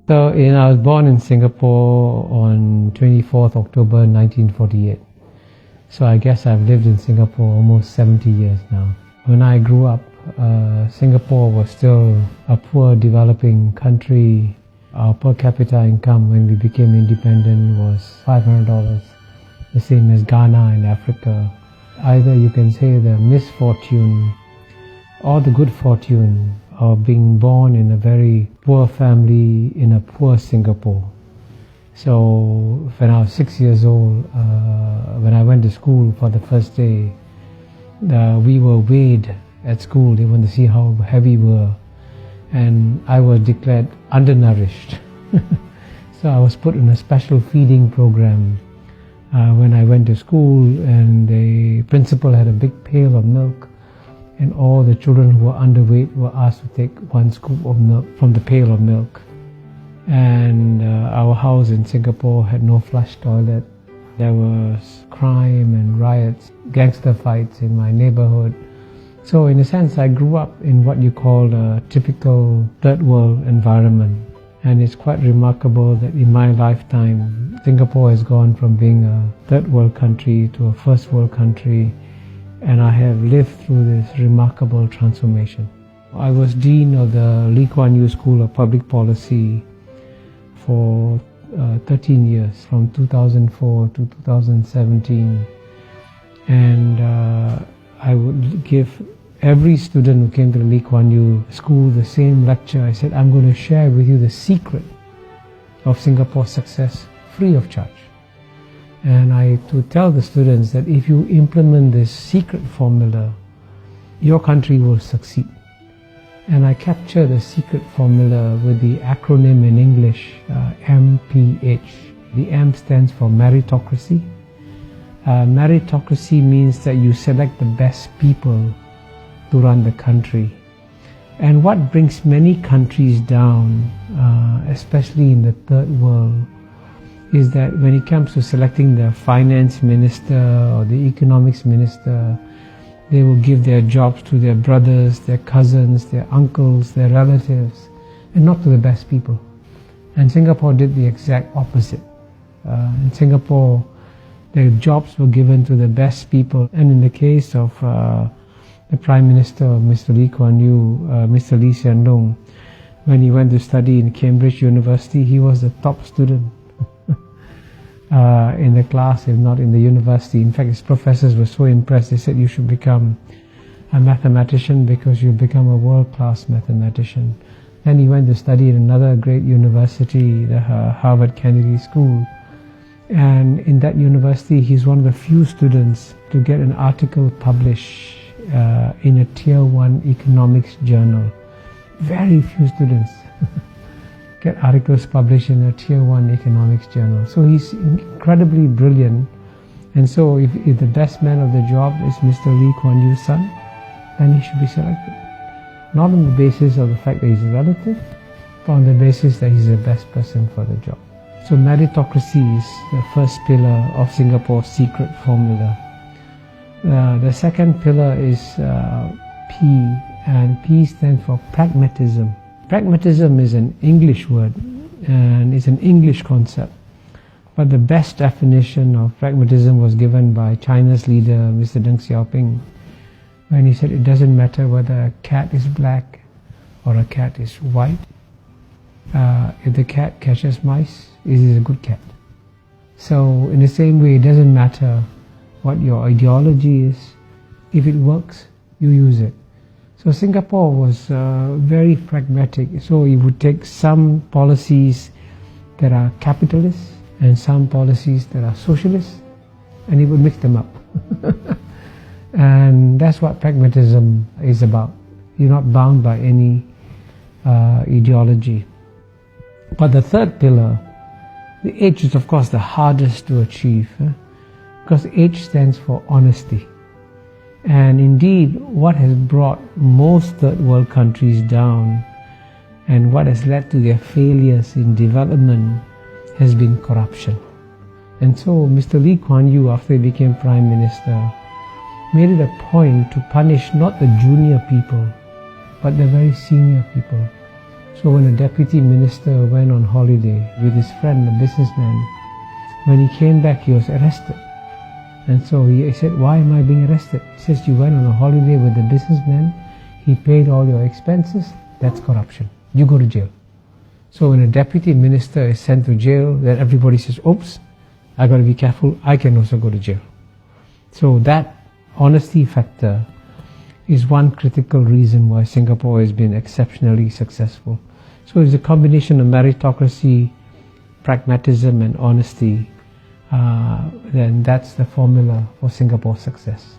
So I was born in Singapore on 24th October 1948. So I guess I've lived in Singapore almost 70 years now. When I grew up, Singapore was still a poor developing country. Our per capita income when we became independent was $500, the same as Ghana in Africa. Either you can say the misfortune or the good fortune of being born in a very poor family in a poor Singapore. So when I was 6 years old, when I went to school for the first day, we were weighed at school. They wanted to see how heavy we were, and I was declared undernourished. So I was put in a special feeding program when I went to school, and the principal had a big pail of milk, and all the children who were underweight were asked to take one scoop of milk from the pail of milk. And our house in Singapore had no flush toilet. There was crime and riots, gangster fights in my neighborhood. So in a sense, I grew up in what you call a typical third world environment. And it's quite remarkable that in my lifetime, Singapore has gone from being a third world country to a first world country, and I have lived through this remarkable transformation. I was Dean of the Lee Kuan Yew School of Public Policy for 13 years, from 2004 to 2017. And I would give every student who came to the Lee Kuan Yew School the same lecture. I said, I'm going to share with you the secret of Singapore's success free of charge. And I to tell the students that if you implement this secret formula, your country will succeed. And I capture the secret formula with the acronym in English, MPH. The M stands for meritocracy. Meritocracy means that you select the best people to run the country. And what brings many countries down, especially in the third world, is that when it comes to selecting the finance minister or the economics minister, they will give their jobs to their brothers, their cousins, their uncles, their relatives, and not to the best people. And Singapore did the exact opposite. In Singapore, the jobs were given to the best people. And in the case of the Prime Minister, Mr. Lee Kuan Yew, Mr. Lee Hsien Loong, when he went to study in Cambridge University, he was the top student in the class, if not in the university. In fact, his professors were so impressed, they said, you should become a mathematician because you'll become a world-class mathematician. Then he went to study in another great university, the Harvard Kennedy School. And in that university, he's one of the few students to get an article published in a Tier 1 economics journal. Very few students get articles published in a Tier 1 economics journal. So he's incredibly brilliant. And so if the best man of the job is Mr. Lee Kuan Yew's son, then he should be selected. Not on the basis of the fact that he's a relative, but on the basis that he's the best person for the job. So meritocracy is the first pillar of Singapore's secret formula. The second pillar is P, and P stands for pragmatism. Pragmatism is an English word, and it's an English concept. But the best definition of pragmatism was given by China's leader, Mr. Deng Xiaoping, when he said it doesn't matter whether a cat is black or a cat is white. If the cat catches mice, it is a good cat. So in the same way, it doesn't matter what your ideology is. If it works, you use it. So Singapore was very pragmatic. So it would take some policies that are capitalist and some policies that are socialist, and it would mix them up. And that's what pragmatism is about. You're not bound by any ideology. But the third pillar, the H, is of course the hardest to achieve, because H stands for honesty. And indeed, what has brought most third world countries down and what has led to their failures in development has been corruption. And so Mr. Lee Kuan Yew, after he became Prime Minister, made it a point to punish not the junior people, but the very senior people. So when a deputy minister went on holiday with his friend, a businessman, when he came back, he was arrested. And so he said, why am I being arrested? He says, you went on a holiday with a businessman, he paid all your expenses, that's corruption. You go to jail. So when a deputy minister is sent to jail, then everybody says, oops, I got to be careful, I can also go to jail. So that honesty factor is one critical reason why Singapore has been exceptionally successful. So it's a combination of meritocracy, pragmatism and honesty, then that's the formula for Singapore's success.